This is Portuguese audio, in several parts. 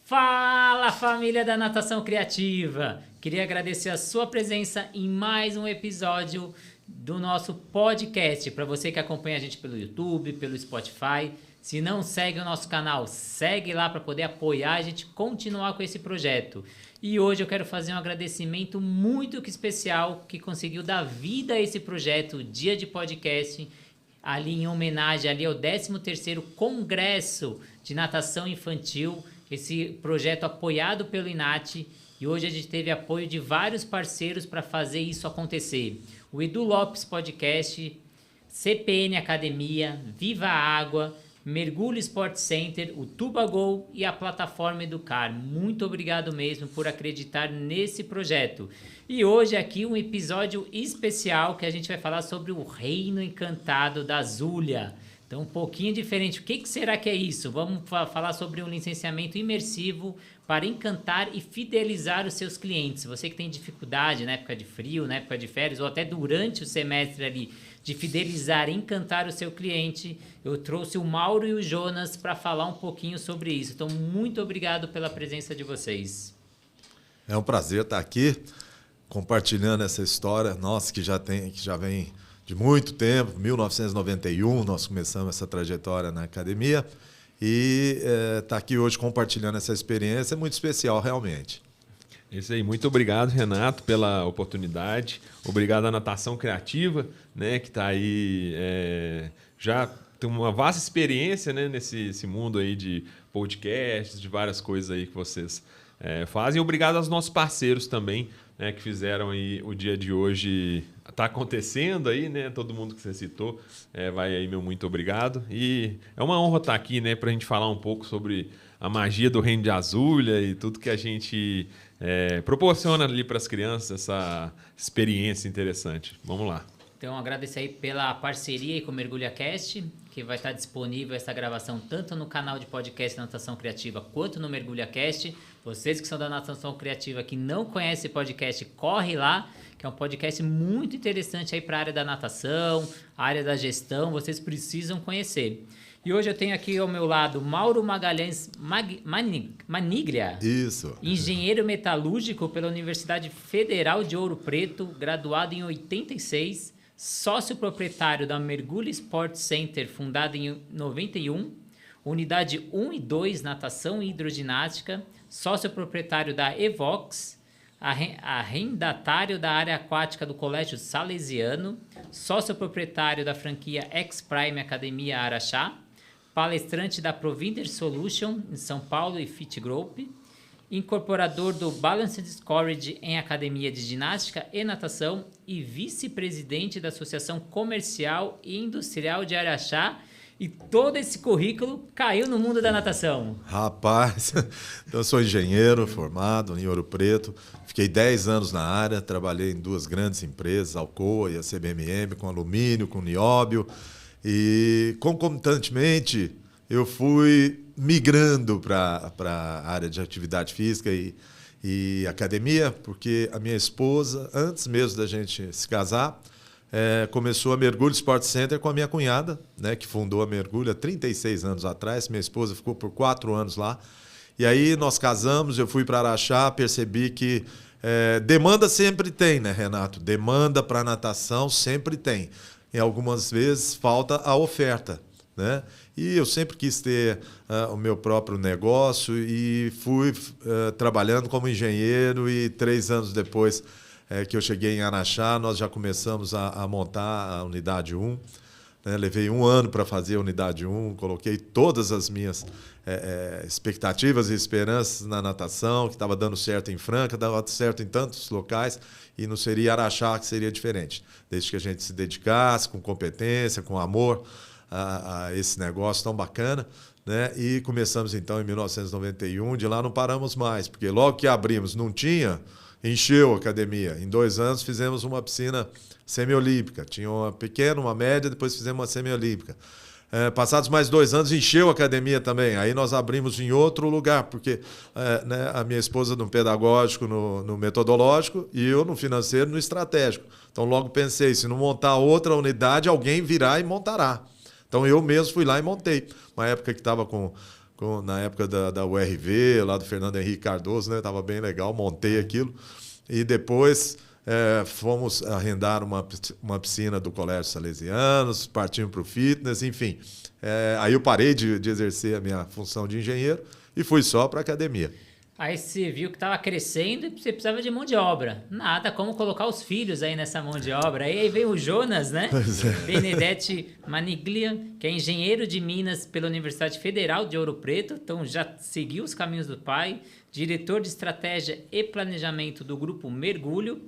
Fala, família da Natação Criativa! Queria agradecer a sua presença em mais um episódio do nosso podcast. Para você que acompanha a gente pelo YouTube, pelo Spotify, se não segue o nosso canal, segue lá para poder apoiar a gente continuar com esse projeto. E hoje eu quero fazer um agradecimento muito especial que conseguiu dar vida a esse projeto, Dia de Podcast, ali em homenagem ali ao 13º Congresso de Natação Infantil, esse projeto apoiado pelo INAT, e hoje a gente teve apoio de vários parceiros para fazer isso acontecer. O Edu Lopes Podcast, CPN Academia, Viva Água, Mergulho Sport Center, o Tubagol e a plataforma Educar. Muito obrigado mesmo por acreditar nesse projeto. E hoje aqui um episódio especial que a gente vai falar sobre o Reino Encantado da Zulia. Então, um pouquinho diferente. O que será que é isso? Vamos falar sobre um licenciamento imersivo para encantar e fidelizar os seus clientes. Você que tem dificuldade na época de frio, na época de férias, ou até durante o semestre ali, de fidelizar e encantar o seu cliente, eu trouxe o Mauro e o Jonas para falar um pouquinho sobre isso. Então, muito obrigado pela presença de vocês. É um prazer estar aqui compartilhando essa história, nossa, que já vem de muito tempo, 1991, nós começamos essa trajetória na academia e estar aqui hoje compartilhando essa experiência é muito especial, realmente. Isso aí, muito obrigado, Renato, pela oportunidade. Obrigado à Natação Criativa, né, que está aí, já tem uma vasta experiência, né, nesse mundo aí de podcasts, de várias coisas aí que vocês fazem. Obrigado aos nossos parceiros também, né, que fizeram aí o dia de hoje tá acontecendo aí, né? Todo mundo que você citou, vai aí meu muito obrigado. E é uma honra estar aqui, né, para a gente falar um pouco sobre a magia do Reino de Azulia e tudo que a gente proporciona ali para as crianças, essa experiência interessante. Vamos lá. Então, agradecer aí pela parceria com o MergulhaCast, que vai estar disponível essa gravação tanto no canal de podcast Natação Criativa quanto no MergulhaCast. Vocês que são da Natação Criativa que não conhecem esse podcast, corre lá, que é um podcast muito interessante aí para a área da natação, a área da gestão, vocês precisam conhecer. E hoje eu tenho aqui ao meu lado Mauro Magalhães Maniglia. Isso. Engenheiro metalúrgico pela Universidade Federal de Ouro Preto, graduado em 86, sócio proprietário da Mergulho Sport Center, fundada em 91, Unidade 1 e 2, Natação e Hidroginástica, sócio proprietário da Evox, arrendatário da área aquática do Colégio Salesiano, sócio proprietário da franquia X-Prime Academia Araxá, palestrante da Provider Solution em São Paulo e Fit Group, incorporador do Balanced Scourge em Academia de Ginástica e Natação e vice-presidente da Associação Comercial e Industrial de Araxá. E todo esse currículo caiu no mundo da natação. Rapaz, eu sou engenheiro formado em Ouro Preto, fiquei 10 anos na área, trabalhei em 2 grandes empresas, a Alcoa e a CBMM, com alumínio, com nióbio, e concomitantemente eu fui migrando para a área de atividade física e academia, porque a minha esposa, antes mesmo da gente se casar, começou a Mergulho Sport Center com a minha cunhada, né, que fundou a Mergulho há 36 anos atrás. Minha esposa ficou por 4 anos lá. E aí nós casamos, eu fui para Araxá, percebi que demanda sempre tem, né, Renato? Demanda para natação sempre tem. E algumas vezes falta a oferta, né? E eu sempre quis ter o meu próprio negócio e fui trabalhando como engenheiro e 3 anos depois que eu cheguei em Araxá, nós já começamos a montar a Unidade 1. Né? Levei 1 ano para fazer a Unidade 1, coloquei todas as minhas expectativas e esperanças na natação, que estava dando certo em Franca, dava certo em tantos locais, e não seria Araxá que seria diferente. Desde que a gente se dedicasse com competência, com amor a esse negócio tão bacana, né? E começamos então em 1991, de lá não paramos mais, porque logo que abrimos não tinha, encheu a academia. Em 2 anos fizemos uma piscina semiolímpica, tinha uma pequena, uma média, depois fizemos uma semiolímpica. Passados mais 2 anos, encheu a academia também. Aí nós abrimos em outro lugar, porque né, a minha esposa no pedagógico, no metodológico, e eu no financeiro, no estratégico. Então logo pensei, se não montar outra unidade, alguém virá e montará. Então eu mesmo fui lá e montei. Uma época que estava com na época da URV, lá do Fernando Henrique Cardoso, né? Tava bem legal, montei aquilo. E depois fomos arrendar uma piscina do Colégio Salesianos, partimos para o fitness, enfim. Aí eu parei de exercer a minha função de engenheiro e fui só para a academia. Aí você viu que estava crescendo e você precisava de mão de obra. Nada, como colocar os filhos aí nessa mão de obra. Aí veio o Jonas, né? Benedetti Maniglia, que é engenheiro de Minas pela Universidade Federal de Ouro Preto. Então já seguiu os caminhos do pai. Diretor de estratégia e planejamento do grupo Mergulho.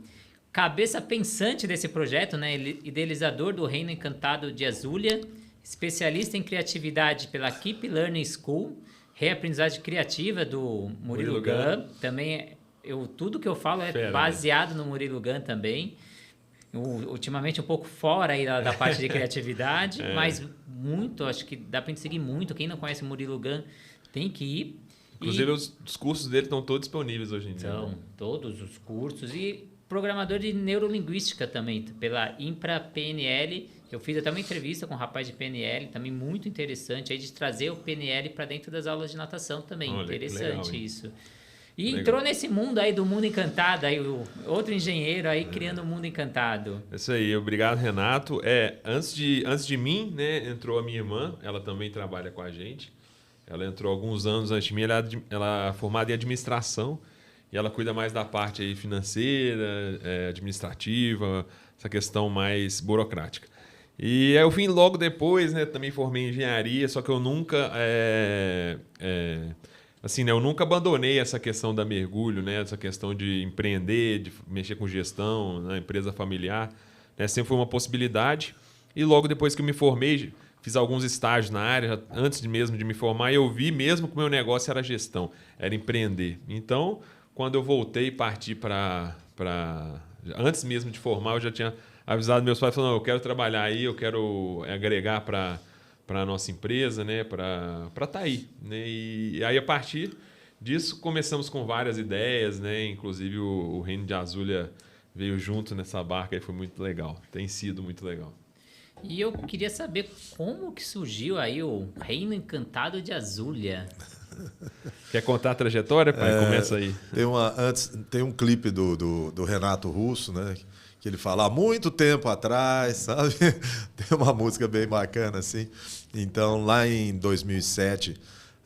Cabeça pensante desse projeto, né? Idealizador do Reino Encantado de Azulia. Especialista em criatividade pela Keep Learning School. Reaprendizagem criativa do Murilo Gun. Também, tudo que eu falo é baseado no Murilo Gun também. Ultimamente um pouco fora aí da parte de criatividade, mas muito, acho que dá pra gente seguir muito. Quem não conhece o Murilo Gun tem que ir. Inclusive os cursos dele estão todos disponíveis hoje em dia. São todos os cursos. E programador de neurolinguística também, pela Impra PNL. Eu fiz até uma entrevista com um rapaz de PNL, também muito interessante, aí de trazer o PNL para dentro das aulas de natação também. Olha, interessante legal, isso. E legal. Entrou nesse mundo aí do mundo encantado, aí outro engenheiro aí criando o mundo encantado. Isso aí, obrigado, Renato. Antes de mim, né, entrou a minha irmã, ela também trabalha com a gente. Ela entrou alguns anos antes de mim, ela é formada em administração e ela cuida mais da parte aí financeira, administrativa, essa questão mais burocrática. E aí eu vim logo depois, né? Também formei em engenharia, só que eu nunca, assim, né? Eu nunca abandonei essa questão da mergulho, né? Essa questão de empreender, de mexer com gestão, na empresa familiar, né? Sempre foi uma possibilidade. E logo depois que eu me formei, fiz alguns estágios na área, antes mesmo de me formar, eu vi mesmo que o meu negócio era gestão, era empreender. Então, quando eu voltei e parti antes mesmo de formar, eu já tinha avisado meus pais, falando, eu quero trabalhar aí, eu quero agregar para a nossa empresa, né, para estar aí. Né? E aí, a partir disso, começamos com várias ideias, né? Inclusive o Reino de Azulia veio junto nessa barca e foi muito legal. Tem sido muito legal. E eu queria saber como que surgiu aí o Reino Encantado de Azulia. Quer contar a trajetória, pai? Começa aí. Tem um clipe do Renato Russo, né? Que ele fala há muito tempo atrás, sabe? Tem uma música bem bacana, assim. Então, lá em 2007,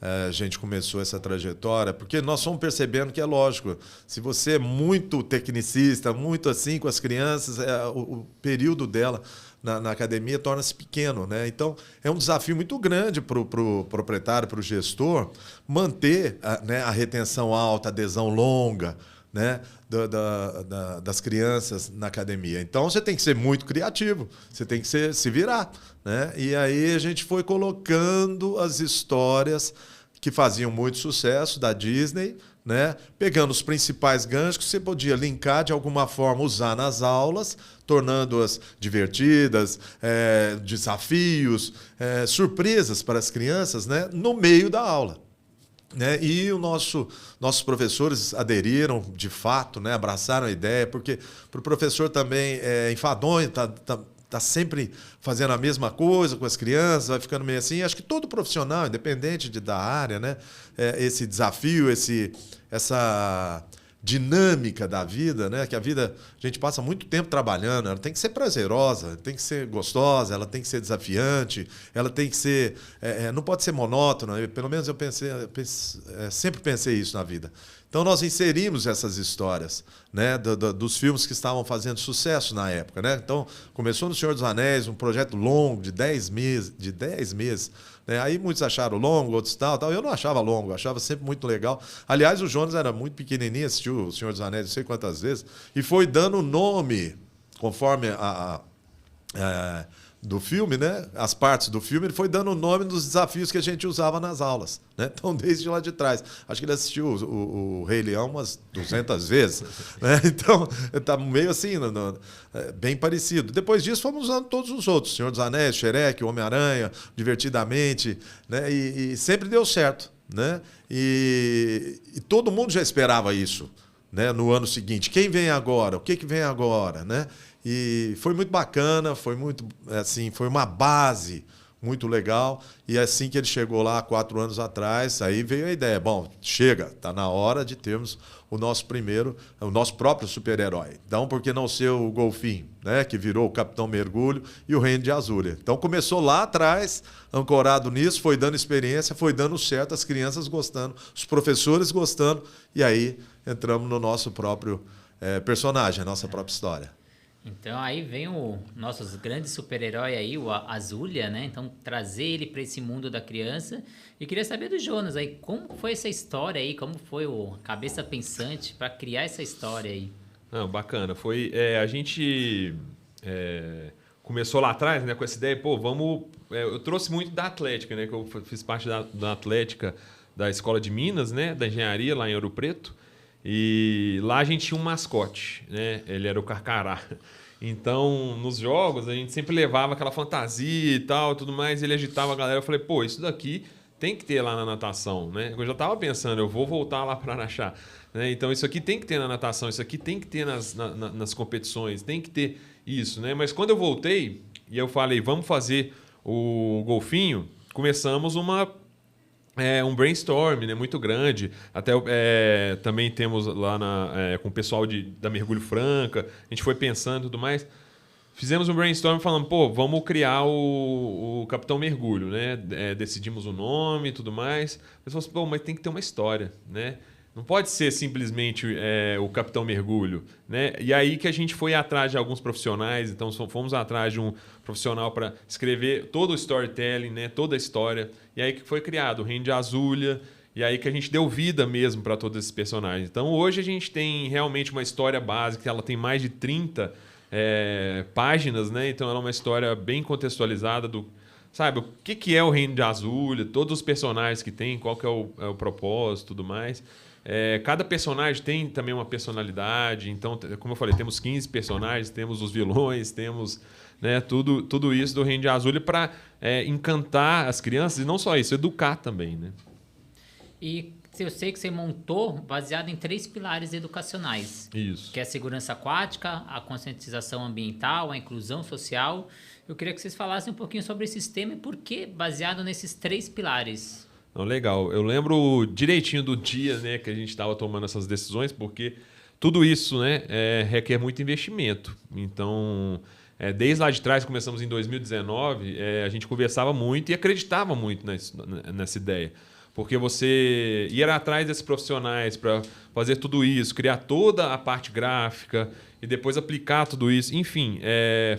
a gente começou essa trajetória, porque nós fomos percebendo que é lógico, se você é muito tecnicista, muito assim com as crianças, o período dela na academia torna-se pequeno, né? Então, é um desafio muito grande para o proprietário, para o gestor, manter a retenção alta, a adesão longa, né, das crianças na academia. Então, você tem que ser muito criativo, você tem que se virar. Né? E aí a gente foi colocando as histórias que faziam muito sucesso da Disney, né? Pegando os principais ganchos que você podia linkar de alguma forma, usar nas aulas, tornando-as divertidas, desafios, surpresas para as crianças, né? No meio da aula. Né? E nossos professores aderiram de fato, né? Abraçaram a ideia, porque para o professor também é enfadonho, tá sempre fazendo a mesma coisa com as crianças, vai ficando meio assim. Acho que todo profissional, independente da área, né? Esse desafio, essa dinâmica da vida, né? Que a vida, a gente passa muito tempo trabalhando, ela tem que ser prazerosa, tem que ser gostosa, ela tem que ser desafiante, ela tem que ser, não pode ser monótona. Pelo menos eu sempre pensei isso na vida. Então nós inserimos essas histórias, né, dos filmes que estavam fazendo sucesso na época, né? Então começou no Senhor dos Anéis, um projeto longo de 10 meses. Né? Aí muitos acharam longo, outros tal. Eu não achava longo, eu achava sempre muito legal. Aliás, o Jonas era muito pequenininho, assistiu O Senhor dos Anéis não sei quantas vezes, e foi dando nome, conforme do filme, né? As partes do filme, ele foi dando o nome dos desafios que a gente usava nas aulas. Né? Então, desde lá de trás. Acho que ele assistiu o Rei Leão umas 200 vezes. Né? Então, está meio assim, bem parecido. Depois disso, fomos usando todos os outros. Senhor dos Anéis, Shrek, Homem-Aranha, Divertidamente. Né? E sempre deu certo. Né? E todo mundo já esperava isso, né? No ano seguinte. Quem vem agora? O que vem agora? Né? E foi muito bacana, foi muito assim, foi uma base muito legal. E assim que ele chegou lá, 4 anos atrás, aí veio a ideia. Bom, chega, está na hora de termos o nosso próprio super-herói. Então, por que não ser o Golfinho, né? Que virou o Capitão Mergulho e o Reino de Azúria. Então, começou lá atrás, ancorado nisso, foi dando experiência, foi dando certo, as crianças gostando, os professores gostando, e aí entramos no nosso próprio personagem, a nossa própria história. Então aí vem o nosso grande super-herói aí, o Azúlia, né? Então trazer ele para esse mundo da criança. E queria saber do Jonas aí, como foi essa história aí? Como foi a cabeça pensante para criar essa história aí? Não, bacana. Foi, a gente começou lá atrás, né, com essa ideia, pô, vamos... eu trouxe muito da Atlética, né? Que eu fiz parte da Atlética da Escola de Minas, né? Da Engenharia, lá em Ouro Preto. E lá a gente tinha um mascote, né? Ele era o Carcará. Então, nos jogos, a gente sempre levava aquela fantasia e tal, tudo mais, ele agitava a galera. Eu falei, pô, isso daqui tem que ter lá na natação, né? Eu já estava pensando, eu vou voltar lá para Araxá, né? Então, isso aqui tem que ter na natação, isso aqui tem que ter nas competições, tem que ter isso, né? Mas quando eu voltei e eu falei, vamos fazer o Golfinho, começamos um brainstorm, né, muito grande. Até também temos lá com o pessoal da Mergulho Franca, a gente foi pensando e tudo mais. Fizemos um brainstorm falando, pô, vamos criar o Capitão Mergulho, né? Decidimos o nome e tudo mais. Mas falamos, pô, mas tem que ter uma história, né? Não pode ser simplesmente o Capitão Mergulho, né? E aí que a gente foi atrás de alguns profissionais, então fomos atrás de um profissional para escrever todo o storytelling, né? Toda a história. E aí que foi criado o Reino de Azúlia, e aí que a gente deu vida mesmo para todos esses personagens. Então hoje a gente tem realmente uma história básica, ela tem mais de 30 páginas, né? Então ela é uma história bem contextualizada sabe, o que é o Reino de Azúlia, todos os personagens que tem, qual que é o propósito e tudo mais. Cada personagem tem também uma personalidade, então, como eu falei, temos 15 personagens, temos os vilões, temos, né, tudo isso do Reino de Azúlia para encantar as crianças, e não só isso, educar também, né? E eu sei que você montou baseado em 3 pilares educacionais. Isso. Que é a segurança aquática, a conscientização ambiental, a inclusão social. Eu queria que vocês falassem um pouquinho sobre esse sistema e por que baseado nesses 3 pilares. Não, legal. Eu lembro direitinho do dia, né, que a gente estava tomando essas decisões, porque tudo isso, né, requer muito investimento. Então, desde lá de trás, começamos em 2019, a gente conversava muito e acreditava muito nessa ideia. Porque você ir atrás desses profissionais para fazer tudo isso, criar toda a parte gráfica e depois aplicar tudo isso, enfim,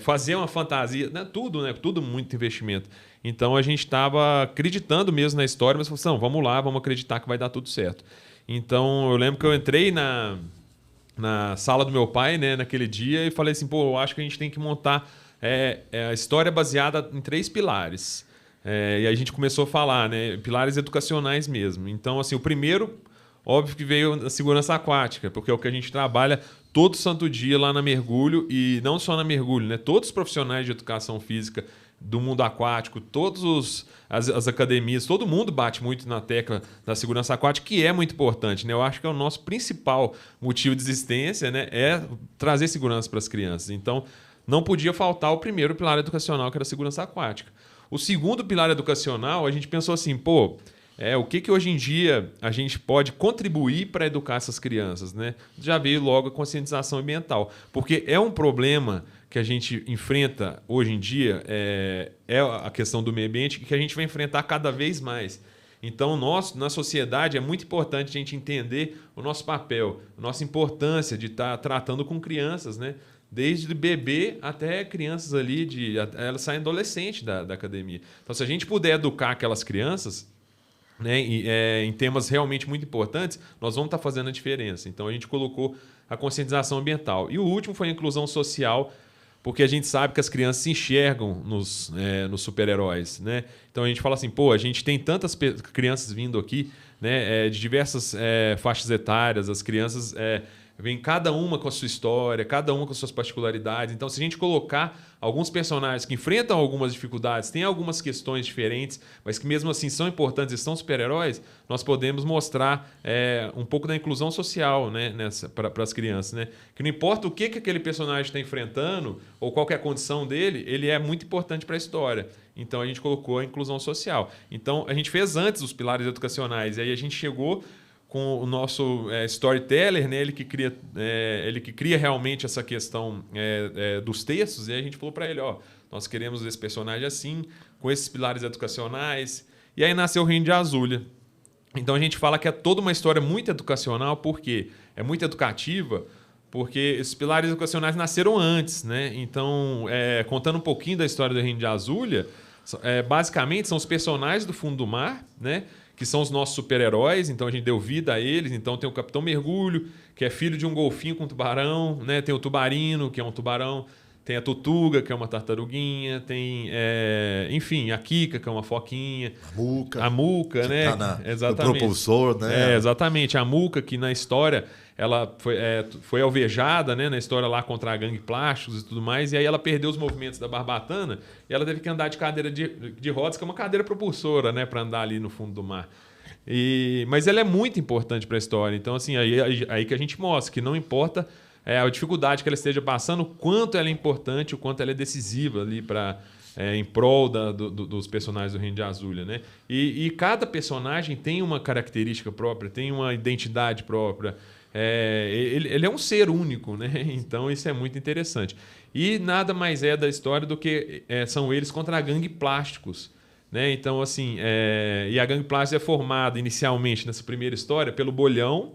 fazer uma fantasia, né? Tudo muito investimento. Então a gente estava acreditando mesmo na história, mas falou assim, não, vamos lá, vamos acreditar que vai dar tudo certo. Então eu lembro que eu entrei na sala do meu pai, né, naquele dia, e falei assim, pô, eu acho que a gente tem que montar a história baseada em 3 pilares. E a gente começou a falar, né, pilares educacionais mesmo. Então, assim, o primeiro, óbvio que veio a segurança aquática, porque é o que a gente trabalha todo santo dia lá na Mergulho, e não só na Mergulho, né? Todos os profissionais de educação física do mundo aquático, as academias, todo mundo bate muito na tecla da segurança aquática, que é muito importante, né? Eu acho que é o nosso principal motivo de existência, né? É trazer segurança para as crianças. Então, não podia faltar o primeiro pilar educacional, que era a segurança aquática. O segundo pilar educacional, a gente pensou assim, pô, o que hoje em dia a gente pode contribuir para educar essas crianças, né? Já veio logo a conscientização ambiental, porque é um problema que a gente enfrenta hoje em dia, é a questão do meio ambiente, que a gente vai enfrentar cada vez mais. Então, na sociedade, é muito importante a gente entender o nosso papel, a nossa importância de estar tratando com crianças, né? Desde bebê até crianças ali, elas saem adolescentes da academia. Então, se a gente puder educar aquelas crianças, né, em temas realmente muito importantes, nós vamos estar fazendo a diferença. Então, a gente colocou a conscientização ambiental. E o último foi a inclusão social, porque a gente sabe que as crianças se enxergam nos super-heróis, né? Então, a gente fala assim, pô, a gente tem tantas crianças vindo aqui, né, de diversas faixas etárias, as crianças vem cada uma com a sua história, cada uma com suas particularidades. Então, se a gente colocar alguns personagens que enfrentam algumas dificuldades, têm algumas questões diferentes, mas que mesmo assim são importantes e são super-heróis, nós podemos mostrar um pouco da inclusão social, né, para as crianças. Né? Que não importa o que aquele personagem está enfrentando ou qual que é a condição dele, ele é muito importante para a história. Então, a gente colocou a inclusão social. Então, a gente fez antes os pilares educacionais, e aí a gente chegou com o nosso storyteller, né? Ele que cria realmente essa questão dos textos, e aí a gente falou para ele, nós queremos esse personagem assim, com esses pilares educacionais, e aí nasceu o Reino de Azulha. Então a gente fala que é toda uma história muito educacional, porque é muito educativa, porque esses pilares educacionais nasceram antes, né? Então, contando um pouquinho da história do Reino de Azulha, basicamente são os personagens do fundo do mar, né? Que são os nossos super-heróis, então a gente deu vida a eles. Então tem o Capitão Mergulho, que é filho de um golfinho com um tubarão, né? Tem o Tubarino, que é um tubarão, tem a Tutuga, que é uma tartaruguinha, tem, enfim, a Kika, que é uma foquinha. A Muca, né? Tá exatamente. O propulsor, né? Exatamente. A Muca, que na história ela foi alvejada, né, na história lá contra a gangue plásticos e tudo mais, e aí ela perdeu os movimentos da barbatana e ela teve que andar de cadeira de rodas, que é uma cadeira propulsora, né, para andar ali no fundo do mar. Mas ela é muito importante para a história. Então, assim, aí que a gente mostra que não importa a dificuldade que ela esteja passando, o quanto ela é importante, o quanto ela é decisiva ali em prol dos personagens do Reino de Azulha, né? E cada personagem tem uma característica própria, tem uma identidade própria. Ele é um ser único, né? Então isso é muito interessante. E nada mais da história do que são eles contra a gangue plásticos, né? Então, assim, e a gangue plásticos é formada inicialmente nessa primeira história pelo Bolhão,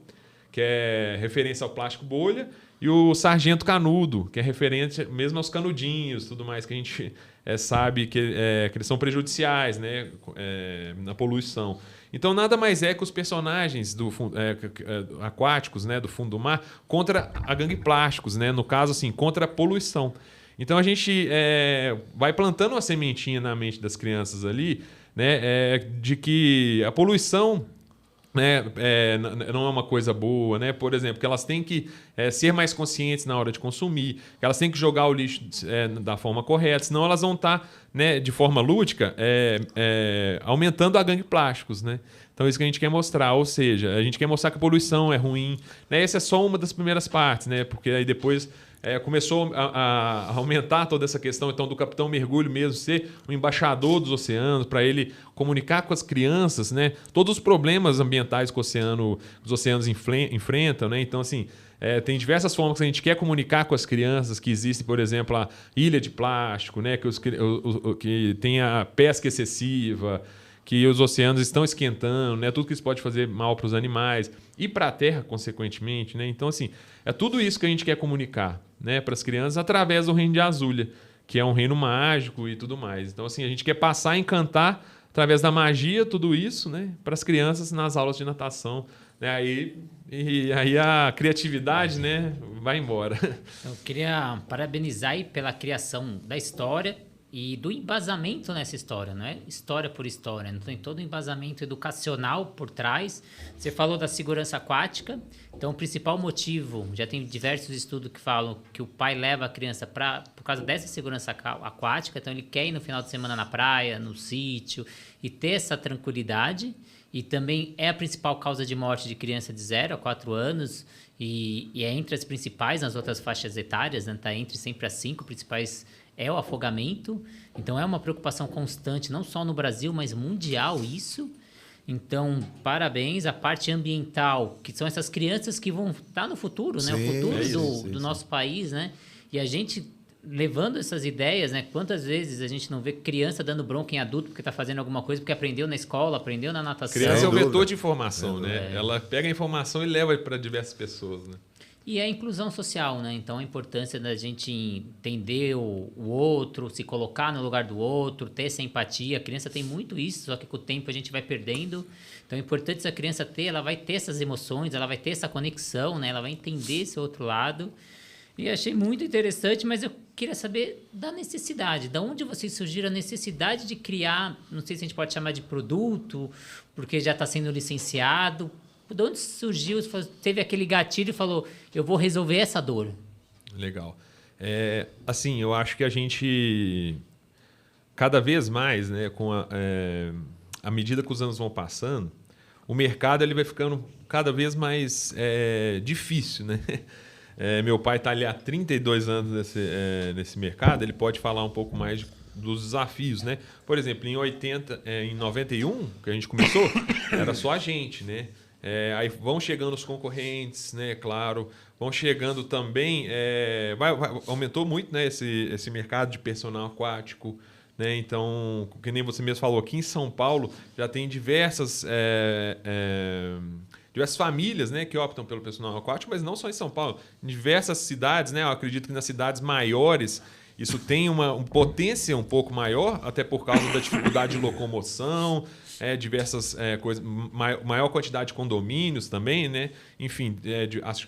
que é referência ao plástico bolha, e o Sargento Canudo, que é referente mesmo aos canudinhos, tudo mais que a gente sabe que eles são prejudiciais, né, na poluição. Então, nada mais que os personagens aquáticos, né, do fundo do mar contra a gangue plásticos, né, no caso, assim, contra a poluição. Então, a gente vai plantando uma sementinha na mente das crianças ali, né, de que a poluição, né, não é uma coisa boa, né? Por exemplo, que elas têm que ser mais conscientes na hora de consumir, que elas têm que jogar o lixo da forma correta, senão elas vão estar, né, de forma lúdica, aumentando a gangue plásticos, né? Então, isso que a gente quer mostrar, ou seja, a gente quer mostrar que a poluição é ruim, né? Essa é só uma das primeiras partes, né? Porque aí depois começou a aumentar toda essa questão, então, do Capitão Mergulho mesmo ser o embaixador dos oceanos, para ele comunicar com as crianças, né, todos os problemas ambientais que os oceanos enfrentam, né? Então, assim, tem diversas formas que a gente quer comunicar com as crianças, que existe, por exemplo, a ilha de plástico, né, que tem a pesca excessiva, que os oceanos estão esquentando, né? Tudo que isso pode fazer mal para os animais e para a Terra, consequentemente, né? Então, assim, é tudo isso que a gente quer comunicar, né, para as crianças através do Reino de Azulha, que é um reino mágico e tudo mais. Então, assim, a gente quer passar a encantar através da magia tudo isso, né, para as crianças nas aulas de natação, né? Aí a criatividade, né, vai embora. Eu queria parabenizar aí pela criação da história e do embasamento nessa história, não é história por história, não tem todo um embasamento educacional por trás. Você falou da segurança aquática, então o principal motivo, já tem diversos estudos que falam que o pai leva a criança por causa dessa segurança aquática, então ele quer ir no final de semana na praia, no sítio e ter essa tranquilidade, e também é a principal causa de morte de criança de 0 a 4 anos, e é entre as principais nas outras faixas etárias, né? Tá entre sempre as 5 principais é o afogamento, então é uma preocupação constante, não só no Brasil, mas mundial isso. Então, parabéns. A parte ambiental, que são essas crianças que vão estar no futuro, né? O futuro do nosso país, né? E a gente levando essas ideias, né? Quantas vezes a gente não vê criança dando bronca em adulto porque está fazendo alguma coisa, porque aprendeu na escola, aprendeu na natação. Criança é o vetor de informação, né? Ela pega a informação e leva para diversas pessoas, né? E a inclusão social, né? Então, a importância da gente entender o outro, se colocar no lugar do outro, ter essa empatia. A criança tem muito isso, só que com o tempo a gente vai perdendo. Então, é importante essa criança ela vai ter essas emoções, ela vai ter essa conexão, né? Ela vai entender esse outro lado. E achei muito interessante, mas eu queria saber da necessidade. Da onde vocês surgiram a necessidade de criar, não sei se a gente pode chamar de produto, porque já está sendo licenciado. De onde surgiu, teve aquele gatilho e falou, eu vou resolver essa dor? Legal. Assim, eu acho que a gente, cada vez mais, né, à medida que os anos vão passando, o mercado ele vai ficando cada vez mais difícil, né? Meu pai está ali há 32 anos nesse mercado, ele pode falar um pouco mais dos desafios, né? Por exemplo, em 91, que a gente começou, era só a gente, né? Aí vão chegando os concorrentes, né? Claro, vão chegando também... aumentou muito, né? esse mercado de personal aquático, né? Então, que nem você mesmo falou, aqui em São Paulo já tem diversas famílias, né, que optam pelo personal aquático, mas não só em São Paulo. Em diversas cidades, né? Eu acredito que nas cidades maiores isso tem uma potência um pouco maior, até por causa da dificuldade de locomoção, diversas coisas, maior quantidade de condomínios também, né? Enfim,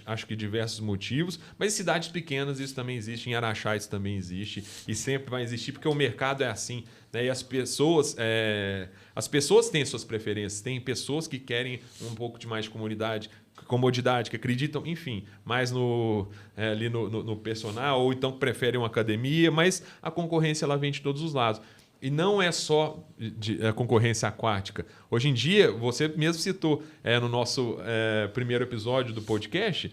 acho que diversos motivos. Mas em cidades pequenas isso também existe, em Araxá isso também existe e sempre vai existir, porque o mercado é assim, né? E as pessoas têm suas preferências, tem pessoas que querem um pouco de mais de comodidade, que acreditam, enfim, mais ali no personal, ou então que preferem uma academia, mas a concorrência ela vem de todos os lados. E não é só a concorrência aquática. Hoje em dia, você mesmo citou no nosso primeiro episódio do podcast,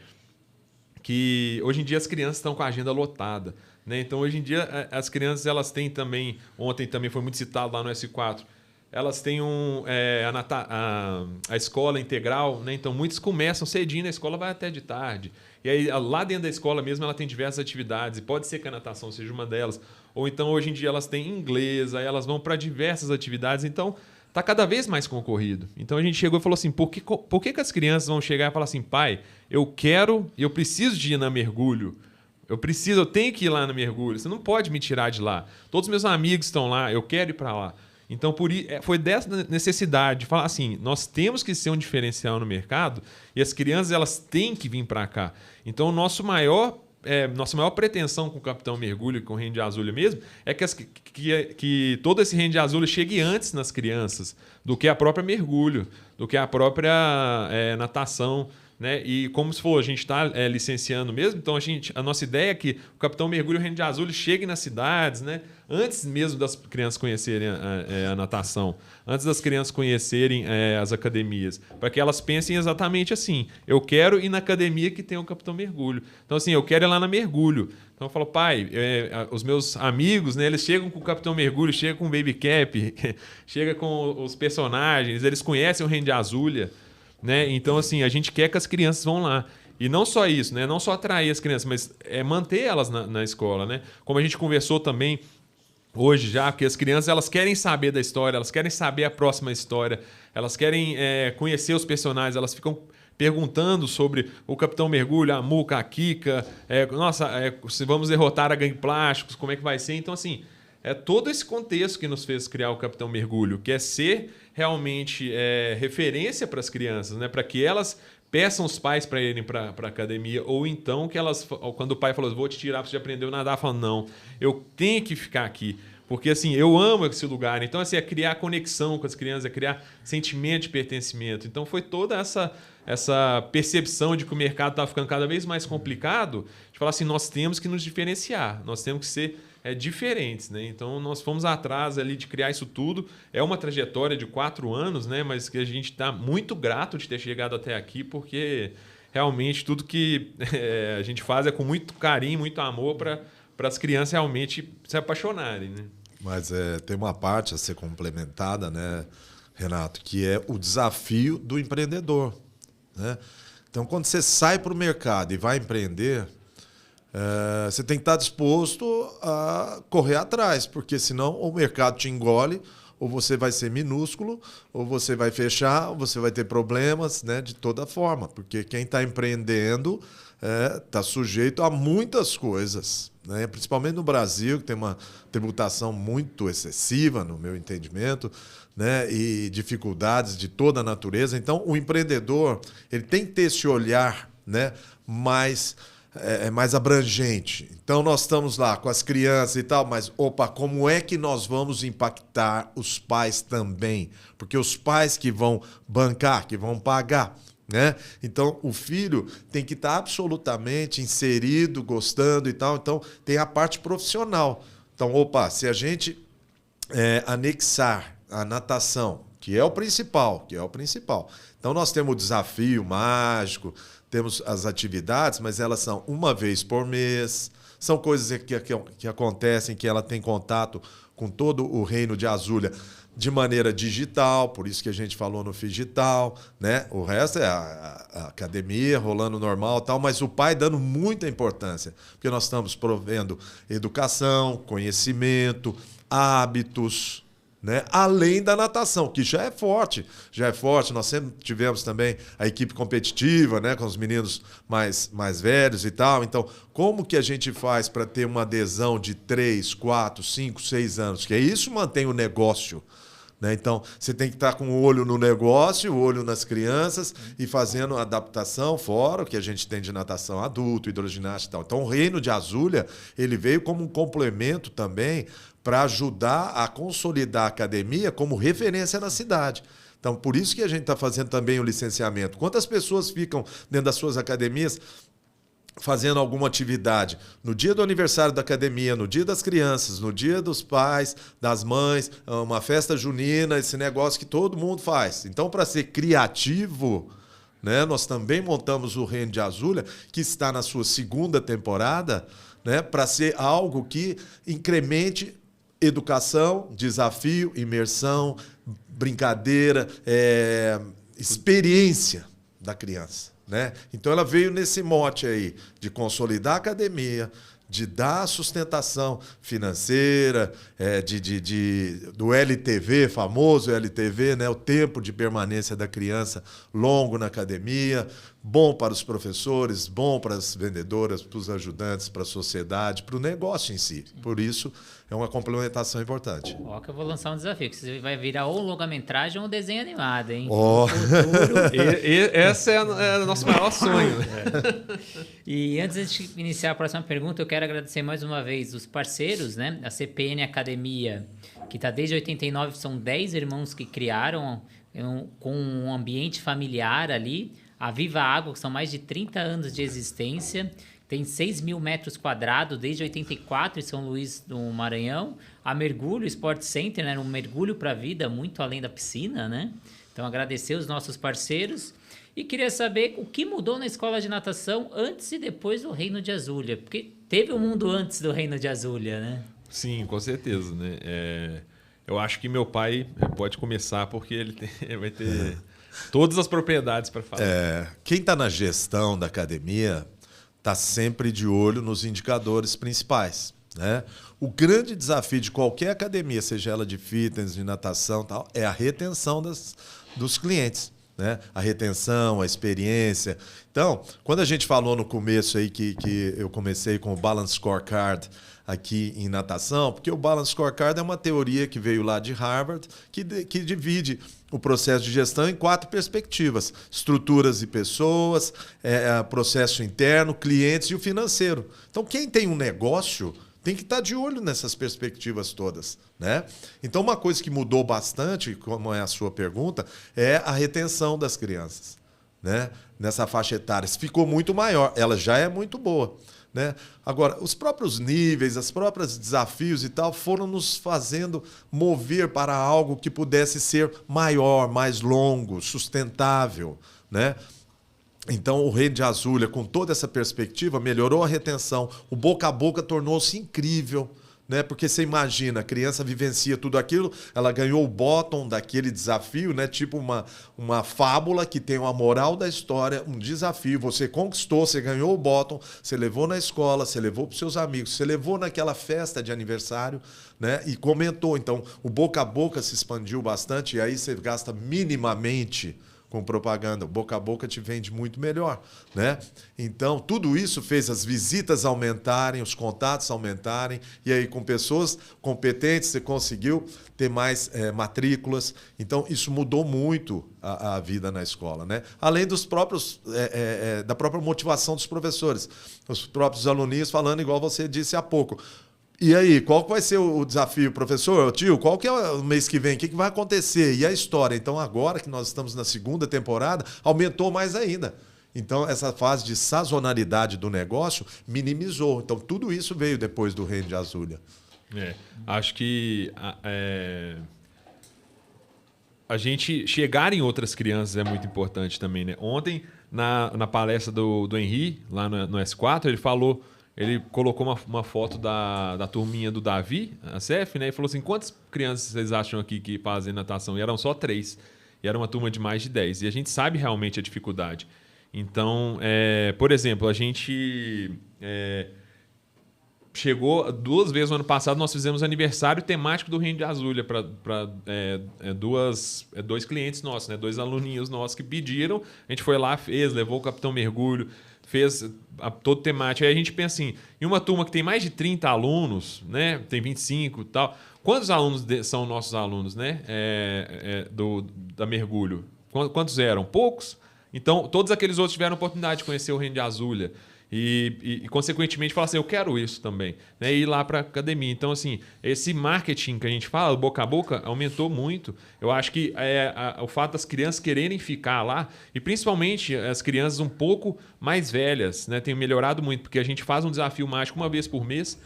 que hoje em dia as crianças estão com a agenda lotada, né? Então, hoje em dia, as crianças elas têm também, ontem também foi muito citado lá no S4, elas têm a escola integral, né? Então muitos começam cedinho na escola, vai até de tarde. E aí lá dentro da escola mesmo ela tem diversas atividades, e pode ser que a natação seja uma delas. Ou então hoje em dia elas têm inglês, aí elas vão para diversas atividades, então está cada vez mais concorrido. Então a gente chegou e falou assim, por que as crianças vão chegar e falar assim, pai, eu preciso de ir na mergulho, eu tenho que ir lá no mergulho, você não pode me tirar de lá. Todos os meus amigos estão lá, eu quero ir para lá. Então, foi dessa necessidade de falar assim, nós temos que ser um diferencial no mercado e as crianças elas têm que vir para cá. Então, nossa maior pretensão com o Capitão Mergulho e com o Rende Azul mesmo é que todo esse Rende Azul chegue antes nas crianças do que a própria mergulho, do que a própria natação. Né? E como se for, a gente está licenciando mesmo, então a nossa ideia é que o Capitão Mergulho e o Rende Azul chegue nas cidades, né? Antes mesmo das crianças conhecerem a natação, antes das crianças conhecerem as academias, para que elas pensem exatamente assim, eu quero ir na academia que tem o Capitão Mergulho. Então assim, eu quero ir lá na mergulho. Então eu falo, pai, os meus amigos, né, eles chegam com o Capitão Mergulho, chegam com o Baby Cap, chegam com os personagens, eles conhecem o Rende Azulha. Né? Então, assim, a gente quer que as crianças vão lá. E não só isso, né? Não só atrair as crianças, mas manter elas na escola. Né? Como a gente conversou também hoje já, que as crianças elas querem saber da história, elas querem saber a próxima história, elas querem conhecer os personagens, elas ficam perguntando sobre o Capitão Mergulho, a Muca, a Kika, se vamos derrotar a Gangue Plásticos, como é que vai ser. Então, assim, todo esse contexto que nos fez criar o Capitão Mergulho, que é ser realmente referência para as crianças, né? Para que elas peçam os pais para irem para a academia, ou então que elas, quando o pai falou, vou te tirar para você aprender a nadar, falam, não, eu tenho que ficar aqui, porque assim, eu amo esse lugar. Então, assim, é criar conexão com as crianças, é criar sentimento de pertencimento. Então, foi toda essa percepção de que o mercado estava ficando cada vez mais complicado, de falar assim, nós temos que nos diferenciar, nós temos que ser diferentes, né? Então nós fomos atrás ali de criar isso tudo. É uma trajetória de 4 anos, né? Mas que a gente está muito grato de ter chegado até aqui, porque realmente tudo que a gente faz é com muito carinho, muito amor para as crianças realmente se apaixonarem, né? Mas tem uma parte a ser complementada, né, Renato, que é o desafio do empreendedor, né? Então, quando você sai para o mercado e vai empreender, você tem que estar disposto a correr atrás, porque senão o mercado te engole, ou você vai ser minúsculo, ou você vai fechar, ou você vai ter problemas, né, de toda forma. Porque quem está empreendendo está sujeito a muitas coisas, né? Principalmente no Brasil, que tem uma tributação muito excessiva, no meu entendimento, né, e dificuldades de toda a natureza. Então, o empreendedor ele tem que ter esse olhar, né, mais abrangente. Então, nós estamos lá com as crianças e tal, mas, como é que nós vamos impactar os pais também? Porque os pais que vão bancar, que vão pagar, né? Então, o filho tem que estar absolutamente inserido, gostando e tal. Então, tem a parte profissional. Então, se a gente anexar a natação, que é o principal. Então, nós temos o desafio mágico, temos as atividades, mas elas são uma vez por mês. São coisas que acontecem, que ela tem contato com todo o reino de Azulha de maneira digital, por isso que a gente falou no Figital, né? O resto é a academia rolando normal, tal, mas o pai dando muita importância, porque nós estamos provendo educação, conhecimento, hábitos, né? Além da natação, que já é forte. Nós sempre tivemos também a equipe competitiva, né? Com os meninos mais velhos e tal. Então, como que a gente faz para ter uma adesão de 3, 4, 5, 6 anos? Que isso mantém o negócio. Né? Então, você tem que estar com o olho no negócio, o olho nas crianças e fazendo adaptação fora o que a gente tem de natação adulto, hidroginástica e tal. Então, o Reino de Azulha, ele veio como um complemento também para ajudar a consolidar a academia como referência na cidade. Então, por isso que a gente está fazendo também o licenciamento. Quantas pessoas ficam dentro das suas academias fazendo alguma atividade no dia do aniversário da academia, no dia das crianças, no dia dos pais, das mães, uma festa junina, esse negócio que todo mundo faz. Então, para ser criativo, né, nós também montamos o Reino de Azulha, que está na sua segunda temporada, né, para ser algo que incremente educação, desafio, imersão, brincadeira, experiência da criança. Né? Então ela veio nesse mote aí de consolidar a academia, de dar sustentação financeira, do LTV, famoso LTV, né? O tempo de permanência da criança longo na academia, bom para os professores, bom para as vendedoras, para os ajudantes, para a sociedade, para o negócio em si. Por isso, é uma complementação importante. Ó, que eu vou lançar um desafio, que você vai virar ou longa-metragem ou desenho animado, hein? Oh. Esse é o nosso maior sonho. E antes de iniciar a próxima pergunta, eu quero agradecer mais uma vez os parceiros, né? A CPN Academia, que está desde 89, são 10 irmãos que criaram com um ambiente familiar ali. A Viva Água, que são mais de 30 anos de existência, tem 6 mil metros quadrados desde 84 em São Luís do Maranhão. A Mergulho Sport Center, né? Um mergulho para a vida, muito além da piscina, né? Então, agradecer os nossos parceiros. E queria saber o que mudou na escola de natação antes e depois do Reino de Azulha. Porque teve um mundo antes do Reino de Azulha, né? Sim, com certeza, né? Eu acho que meu pai pode começar porque ele vai ter todas as propriedades para falar. Quem está na gestão da academia está sempre de olho nos indicadores principais. Né? O grande desafio de qualquer academia, seja ela de fitness, de natação, tal, é a retenção dos clientes. Né? A retenção, a experiência. Então, quando a gente falou no começo aí que eu comecei com o Balance Scorecard aqui em natação, porque o Balance Scorecard é uma teoria que veio lá de Harvard, que divide o processo de gestão em 4 perspectivas: estruturas e pessoas, processo interno, clientes e o financeiro. Então, quem tem um negócio tem que estar de olho nessas perspectivas todas. Né? Então, uma coisa que mudou bastante, como é a sua pergunta, é a retenção das crianças. Né? Nessa faixa etária. Ficou muito maior, ela já é muito boa. Né? Agora, os próprios níveis, os próprios desafios e tal foram nos fazendo mover para algo que pudesse ser maior, mais longo, sustentável. Né? Então, o Reino de Azulha, com toda essa perspectiva, melhorou a retenção. O boca a boca tornou-se incrível. Né? Porque você imagina, a criança vivencia tudo aquilo, ela ganhou o bottom daquele desafio, né? Tipo uma fábula que tem uma moral da história, um desafio. Você conquistou, você ganhou o bottom, você levou na escola, você levou para os seus amigos, você levou naquela festa de aniversário, né? E comentou. Então, o boca a boca se expandiu bastante e aí você gasta minimamente com propaganda. O boca a boca te vende muito melhor. Né? Então, tudo isso fez as visitas aumentarem, os contatos aumentarem, e aí com pessoas competentes você conseguiu ter mais matrículas. Então, isso mudou muito a vida na escola. Né? Além dos próprios, da própria motivação dos professores. Os próprios alunos falando, igual você disse há pouco, E aí, qual que vai ser o desafio, professor? Tio, qual que é o mês que vem? O que vai acontecer? E a história? Então, agora que nós estamos na segunda temporada, aumentou mais ainda. Então, essa fase de sazonalidade do negócio minimizou. Então, tudo isso veio depois do Reino de Azulha. Acho que a gente chegar em outras crianças é muito importante também, né? Ontem, na palestra do Henri, lá no S4, ele colocou uma foto da turminha do Davi, a CEF, né? E falou assim, quantas crianças vocês acham aqui que fazem natação? E eram só 3. E era uma turma de mais de 10. E a gente sabe realmente a dificuldade. Então, por exemplo, a gente chegou 2 vezes no ano passado, nós fizemos aniversário temático do Reino de Azulha para 2 clientes nossos, né? 2 aluninhos nossos que pediram. A gente foi lá, levou o Capitão Mergulho, fez todo temático. Aí a gente pensa assim, em uma turma que tem mais de 30 alunos, né? Tem 25 e tal. Quantos alunos são nossos alunos, né? Da Mergulho? Quantos eram? Poucos. Então, todos aqueles outros tiveram a oportunidade de conhecer o Reino de Azulha. E consequentemente, falar assim, eu quero isso também. Né? E ir lá para a academia. Então, assim, esse marketing que a gente fala, boca a boca, aumentou muito. Eu acho que o fato das crianças quererem ficar lá, e principalmente as crianças um pouco mais velhas, né, tem melhorado muito, porque a gente faz um desafio mágico uma vez por mês.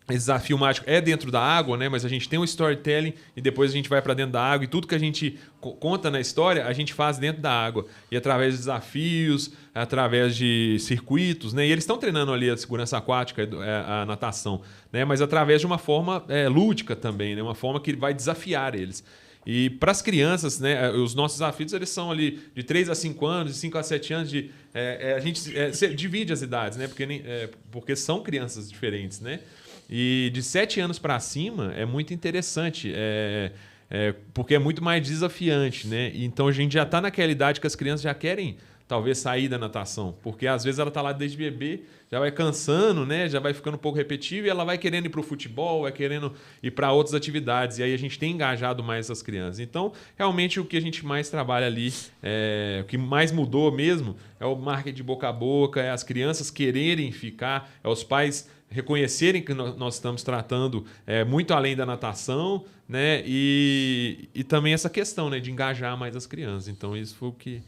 Esse desafio mágico é dentro da água, né? Mas a gente tem um storytelling e depois a gente vai para dentro da água e tudo que a gente conta na história, a gente faz dentro da água. E através de desafios, através de circuitos, né? E eles estão treinando ali a segurança aquática, a natação, né? Mas através de uma forma lúdica também, né? Uma forma que vai desafiar eles. E para as crianças, né, os nossos desafios eles são ali de 3 a 5 anos, de 5 a 7 anos. A gente divide as idades, né? Porque são crianças diferentes, né? E de 7 anos para cima é muito interessante, porque é muito mais desafiante, né? Então a gente já está naquela idade que as crianças já querem talvez sair da natação, porque às vezes ela está lá desde bebê, já vai cansando, né? Já vai ficando um pouco repetitivo e ela vai querendo ir para o futebol, vai querendo ir para outras atividades, e aí a gente tem engajado mais essas crianças. Então, realmente o que a gente mais trabalha ali, o que mais mudou mesmo, é o marketing de boca a boca, é as crianças quererem ficar, é os pais reconhecerem que nós estamos tratando muito além da natação, né? E também essa questão, né, de engajar mais as crianças. Então, isso foi o que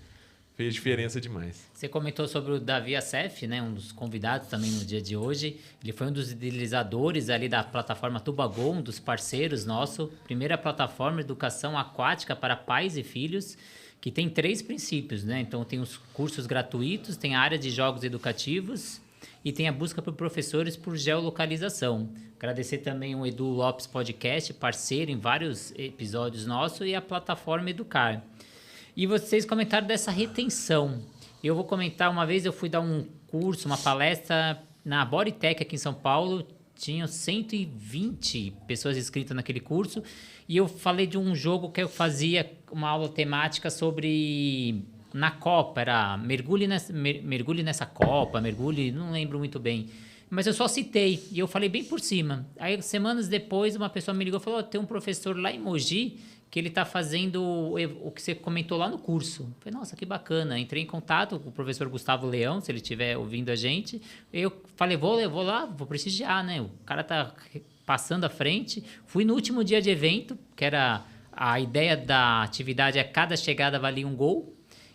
fez diferença demais. Você comentou sobre o Davi Assef, né, um dos convidados também no dia de hoje. Ele foi um dos idealizadores ali da plataforma Tubago, um dos parceiros nosso. Primeira plataforma de educação aquática para pais e filhos, que tem 3 princípios, né? Então, tem os cursos gratuitos, tem a área de jogos educativos e tem a busca por professores por geolocalização. Agradecer também o Edu Lopes Podcast, parceiro em vários episódios nossos, e a plataforma Educar. E vocês comentaram dessa retenção. Eu vou comentar, uma vez eu fui dar um curso, uma palestra na Bodytech aqui em São Paulo, tinham 120 pessoas inscritas naquele curso, e eu falei de um jogo que eu fazia, uma aula temática sobre... Na Copa, era mergulhe nessa Copa, não lembro muito bem. Mas eu só citei, e eu falei bem por cima. Aí, semanas depois, uma pessoa me ligou e falou, tem um professor lá em Mogi que ele está fazendo o que você comentou lá no curso. Eu falei, nossa, que bacana. Entrei em contato com o professor Gustavo Leão, se ele estiver ouvindo a gente. Eu falei, vou lá, vou prestigiar, né? O cara está passando à frente. Fui no último dia de evento, que era a ideia da atividade, cada chegada valia um gol.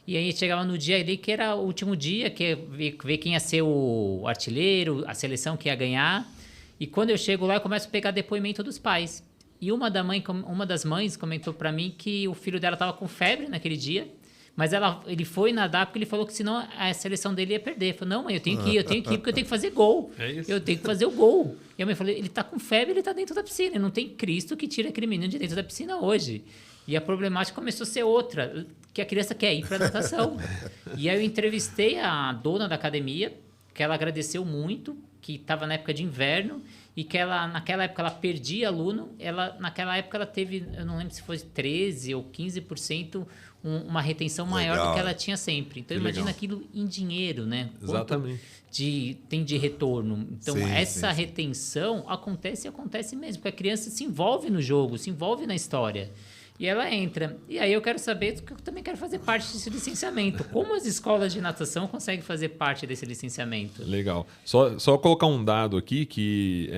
E aí chegava no dia ali, que era o último dia, que ver quem ia ser o artilheiro, a seleção que ia ganhar. E quando eu chego lá, eu começo a pegar depoimento dos pais. E uma das mães comentou para mim que o filho dela estava com febre naquele dia, mas ele foi nadar porque ele falou que senão a seleção dele ia perder. Falei, não, mãe, eu tenho que ir porque eu tenho que fazer gol. É isso. Eu tenho que fazer o gol. E a mãe falou, ele está com febre, ele está dentro da piscina. Não tem Cristo que tire aquele menino de dentro da piscina hoje. E a problemática começou a ser outra, que a criança quer ir para a natação. E aí eu entrevistei a dona da academia, que ela agradeceu muito, que estava na época de inverno, e que naquela época ela perdia aluno. Naquela época ela teve, eu não lembro se foi 13% ou 15%, uma retenção maior do que ela tinha sempre. Então, imagina aquilo em dinheiro, né? Exatamente. Tem de retorno. Então, Sim, essa sim. retenção acontece mesmo, porque a criança se envolve no jogo, se envolve na história. E ela entra. E aí eu quero saber, porque eu também quero fazer parte desse licenciamento. Como as escolas de natação conseguem fazer parte desse licenciamento? Legal. Só colocar um dado aqui que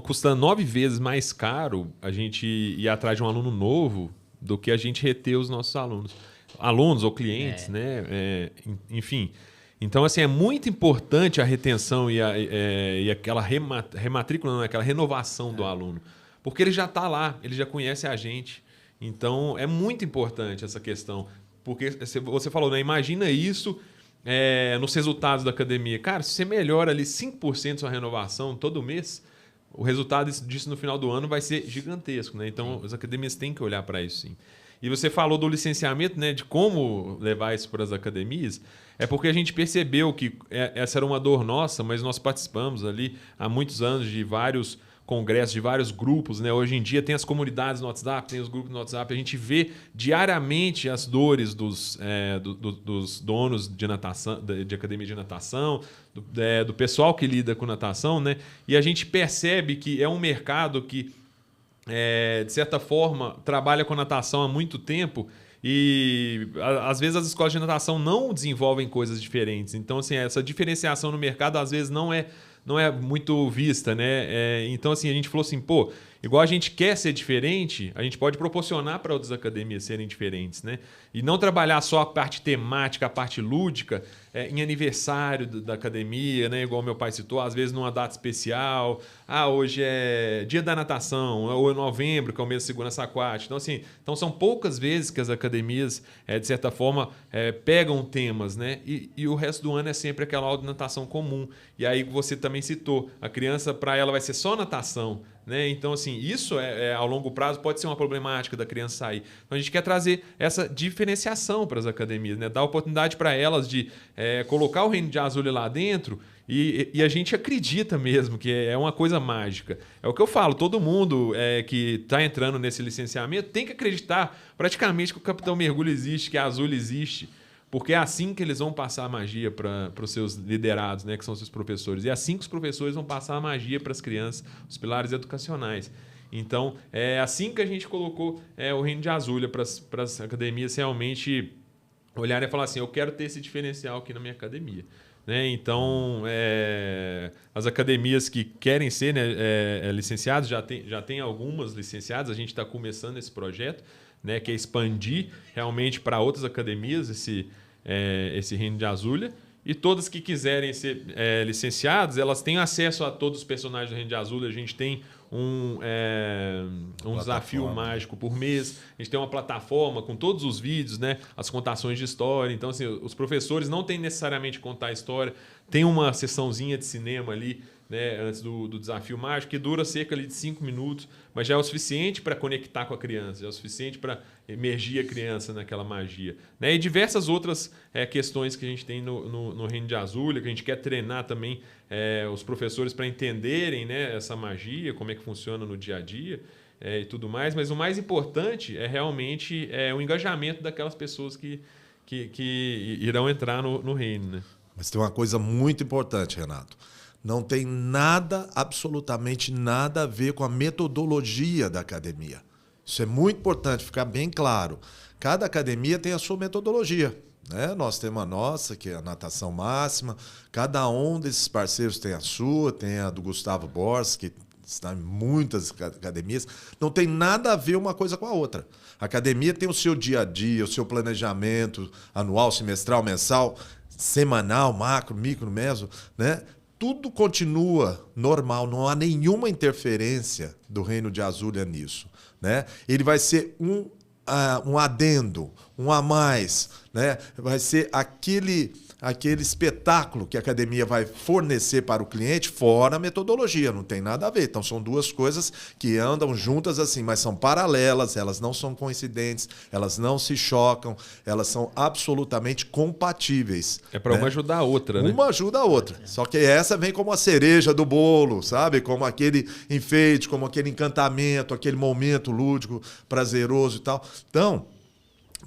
custa 9 vezes mais caro a gente ir atrás de um aluno novo do que a gente reter os nossos alunos. Alunos ou clientes, né? Enfim. Então, assim, é muito importante a retenção e aquela rematrícula, não, aquela renovação do aluno. Porque ele já está lá, ele já conhece a gente. Então, é muito importante essa questão. Porque você falou, né? Imagina isso nos resultados da academia. Cara, se você melhora ali 5% sua renovação todo mês, o resultado disso no final do ano vai ser gigantesco, né? Então, as academias têm que olhar para isso, sim. E você falou do licenciamento, né? De como levar isso para as academias. É porque a gente percebeu que essa era uma dor nossa, mas nós participamos ali há muitos anos de vários congressos, de vários grupos, né? Hoje em dia tem as comunidades no WhatsApp, tem os grupos no WhatsApp, a gente vê diariamente as dores dos donos de natação, de academia de natação, do pessoal que lida com natação, né? E a gente percebe que é um mercado que, de certa forma, trabalha com natação há muito tempo e às vezes as escolas de natação não desenvolvem coisas diferentes. Então, assim, essa diferenciação no mercado às vezes não é muito vista, né? Então, assim, a gente falou assim, pô, igual a gente quer ser diferente, a gente pode proporcionar para outras academias serem diferentes, né? E não trabalhar só a parte temática, a parte lúdica, em aniversário da academia, né? Igual meu pai citou, às vezes numa data especial. Hoje é dia da natação, ou é novembro, que é o mês de segurança aquática. Então, assim, são poucas vezes que as academias, de certa forma, pegam temas, né? E o resto do ano é sempre aquela aula de natação comum. E aí você também citou, a criança, para ela vai ser só natação, né? Então, assim, isso ao longo prazo pode ser uma problemática da criança sair. Então, a gente quer trazer essa diferenciação para as academias, né? Dar oportunidade para elas de colocar o Reino de Azul lá dentro e a gente acredita mesmo que é uma coisa mágica. É o que eu falo, todo mundo que está entrando nesse licenciamento tem que acreditar praticamente que o Capitão Mergulho existe, que a Azul existe. Porque é assim que eles vão passar a magia para os seus liderados, né, que são os seus professores. E é assim que os professores vão passar a magia para as crianças, os pilares educacionais. Então, é assim que a gente colocou o Reino de Azulha para as academias realmente olharem e falar assim, eu quero ter esse diferencial aqui na minha academia. Né? Então, as academias que querem ser, né, licenciadas, já tem algumas licenciadas, a gente está começando esse projeto, né, que é expandir realmente para outras academias esse Reino de Azulha. E todas que quiserem ser licenciadas, elas têm acesso a todos os personagens do Reino de Azulha. A gente tem um desafio mágico por mês. A gente tem uma plataforma com todos os vídeos, né, as contações de história. Então, assim, os professores não têm necessariamente que contar a história. Tem uma sessãozinha de cinema ali, né, antes do desafio mágico, que dura cerca ali de 5 minutos, mas já é o suficiente para conectar com a criança, já é o suficiente para emergir a criança naquela magia. Né? E diversas outras questões que a gente tem no Reino de Azulha, que a gente quer treinar também os professores para entenderem, né, essa magia, como é que funciona no dia a dia e tudo mais, mas o mais importante é realmente o engajamento daquelas pessoas que irão entrar no reino. Né? Mas tem uma coisa muito importante, Renato. Não tem nada, absolutamente nada a ver com a metodologia da academia. Isso é muito importante ficar bem claro. Cada academia tem a sua metodologia. Né? Nós temos a nossa, que é a natação máxima. Cada um desses parceiros tem a sua, tem a do Gustavo Borges, que está em muitas academias. Não tem nada a ver uma coisa com a outra. A academia tem o seu dia a dia, o seu planejamento anual, semestral, mensal, semanal, macro, micro, meso, né? Tudo continua normal, não há nenhuma interferência do Reino de Azulha nisso. Né? Ele vai ser um adendo, um a mais, né? Vai ser aquele espetáculo que a academia vai fornecer para o cliente fora a metodologia, não tem nada a ver. Então são duas coisas que andam juntas assim, mas são paralelas, elas não são coincidentes, elas não se chocam, elas são absolutamente compatíveis. É para uma ajudar a outra, né? Uma ajuda a outra. Só que essa vem como a cereja do bolo, sabe? Como aquele enfeite, como aquele encantamento, aquele momento lúdico, prazeroso e tal. Então,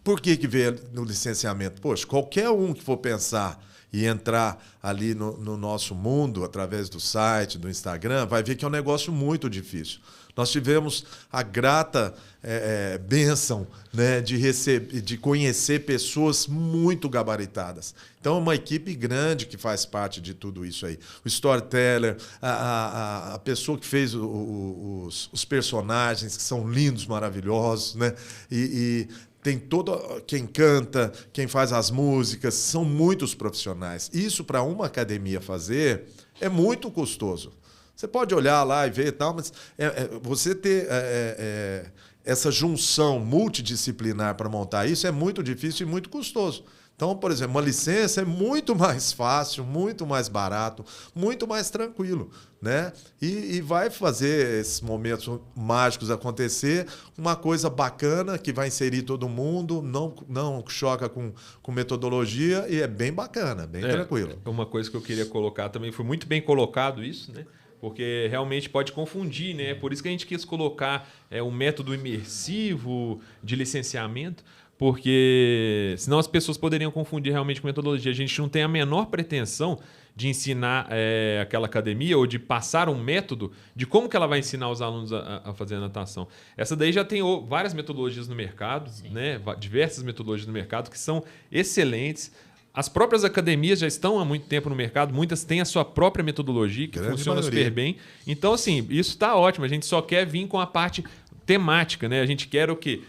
por que veio no licenciamento? Poxa, qualquer um que for pensar e entrar ali no nosso mundo, através do site, do Instagram, vai ver que é um negócio muito difícil. Nós tivemos a grata bênção, né, de conhecer pessoas muito gabaritadas. Então, é uma equipe grande que faz parte de tudo isso aí. O storyteller, a pessoa que fez os personagens, que são lindos, maravilhosos, né? E tem quem canta, quem faz as músicas, são muitos profissionais. Isso, para uma academia fazer, é muito custoso. Você pode olhar lá e ver e tal, mas você ter essa junção multidisciplinar para montar isso é muito difícil e muito custoso. Então, por exemplo, uma licença é muito mais fácil, muito mais barato, muito mais tranquilo, né? E vai fazer esses momentos mágicos acontecer, uma coisa bacana que vai inserir todo mundo, não choca com metodologia e é bem bacana, bem tranquilo. Uma coisa que eu queria colocar também, foi muito bem colocado isso, né? Porque realmente pode confundir, né? Por isso que a gente quis colocar um método imersivo de licenciamento, porque senão as pessoas poderiam confundir realmente com metodologia. A gente não tem a menor pretensão de ensinar aquela academia ou de passar um método de como que ela vai ensinar os alunos a fazer a natação. Essa daí já tem várias metodologias no mercado, né? Diversas metodologias no mercado que são excelentes. As próprias academias já estão há muito tempo no mercado, muitas têm a sua própria metodologia, que funciona super bem. Então, assim, isso está ótimo. A gente só quer vir com a parte temática, né? A gente quer o quê?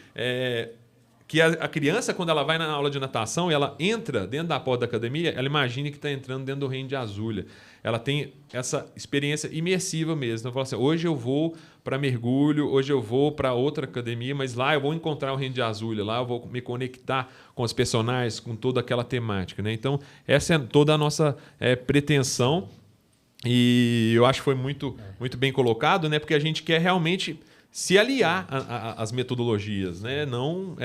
Que a criança, quando ela vai na aula de natação, ela entra dentro da porta da academia, ela imagina que está entrando dentro do Reino de Azulha. Ela tem essa experiência imersiva mesmo. Então, fala assim, hoje eu vou para mergulho, hoje eu vou para outra academia, mas lá eu vou encontrar o Reino de Azulha, lá eu vou me conectar com os personagens, com toda aquela temática, né? Então, essa é toda a nossa pretensão e eu acho que foi muito bem colocado, né? Porque a gente quer realmente se aliar às metodologias, né? Não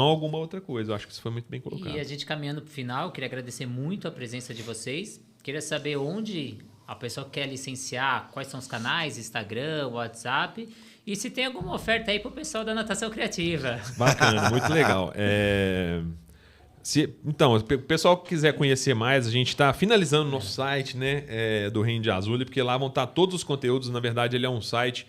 alguma outra coisa. Eu acho que isso foi muito bem colocado. E a gente caminhando para o final, eu queria agradecer muito a presença de vocês. Queria saber onde a pessoa quer licenciar, quais são os canais, Instagram, WhatsApp, e se tem alguma oferta aí para o pessoal da natação criativa. Bacana, muito legal. Então, o pessoal que quiser conhecer mais, a gente está finalizando o nosso site, né, do Reino de Azulha, porque lá vão estar todos os conteúdos. Na verdade, ele é um site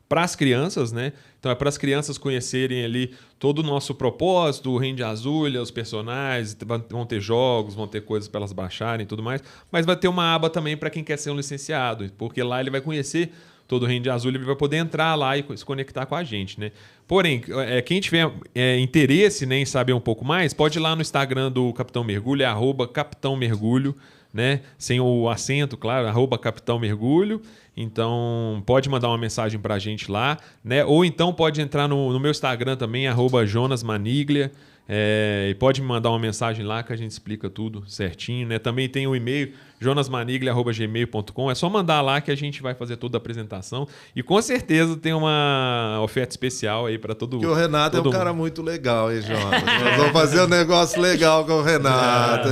para as crianças, né? Então é para as crianças conhecerem ali todo o nosso propósito, o Reino de Azulha, os personagens, vão ter jogos, vão ter coisas para elas baixarem e tudo mais, mas vai ter uma aba também para quem quer ser um licenciado, porque lá ele vai conhecer todo o Reino de Azulha e vai poder entrar lá e se conectar com a gente, né? Porém, quem tiver interesse, né, em saber um pouco mais, pode ir lá no Instagram do Capitão Mergulho, @Capitão Mergulho, né? Sem o acento, claro, @Capitão Mergulho. Então, pode mandar uma mensagem para a gente lá, né? Ou então pode entrar no meu Instagram também, @JonasManiglia. E pode me mandar uma mensagem lá que a gente explica tudo certinho, né? Também tem o e-mail jonasmaniglia@gmail.com. É só mandar lá que a gente vai fazer toda a apresentação. E com certeza tem uma oferta especial aí para todo mundo. Porque o Renato é um cara muito legal, hein, Jonas? Nós vamos fazer um negócio legal com o Renato.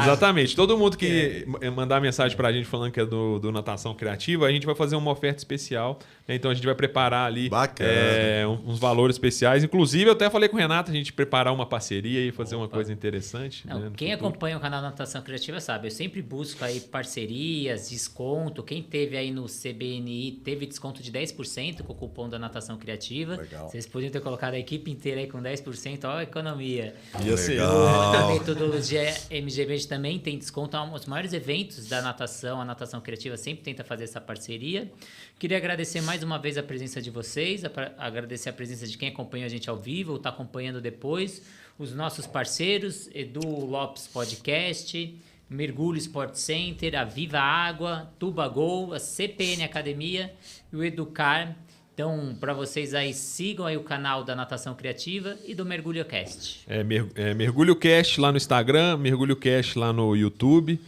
Exatamente. Todo mundo que mandar mensagem para a gente falando que é do Natação Criativa, a gente vai fazer uma oferta especial, né? Então a gente vai preparar ali uns valores especiais. Inclusive, eu até falei com o Renato, a gente preparar uma parceria e fazer uma coisa interessante. Não, né, quem acompanha o canal Natação Criativa sabe, eu sempre busco aí parcerias, desconto. Quem teve aí no CBNI teve desconto de 10% com o cupom da Natação Criativa. Legal. Vocês podiam ter colocado a equipe inteira aí com 10%, ó, a economia. Ia ser. A metodologia MGB também tem desconto. Os maiores eventos da natação, a Natação Criativa sempre tenta fazer essa parceria. Queria agradecer mais uma vez a presença de vocês, agradecer a presença de quem acompanha a gente ao vivo ou está acompanhando depois, os nossos parceiros, Edu Lopes Podcast, Mergulho Sport Center, a Viva Água, Tubagol, a CPN Academia e o Educar. Então, para vocês aí, sigam aí o canal da Natação Criativa e do Mergulho Cast. Mergulho Cast lá no Instagram, Mergulho Cast lá no YouTube.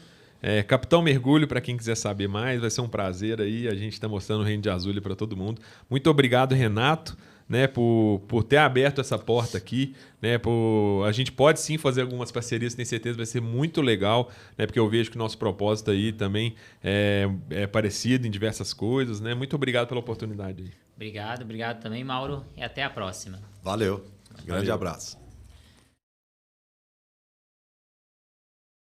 Capitão Mergulho, para quem quiser saber mais, vai ser um prazer aí. A gente está mostrando o Reino de Azulha para todo mundo. Muito obrigado, Renato, né, por ter aberto essa porta aqui, né, a gente pode sim fazer algumas parcerias, tenho certeza vai ser muito legal, né, porque eu vejo que o nosso propósito aí também é parecido em diversas coisas, né. Muito obrigado pela oportunidade aí. Obrigado também, Mauro, e até a próxima. Valeu. Grande abraço.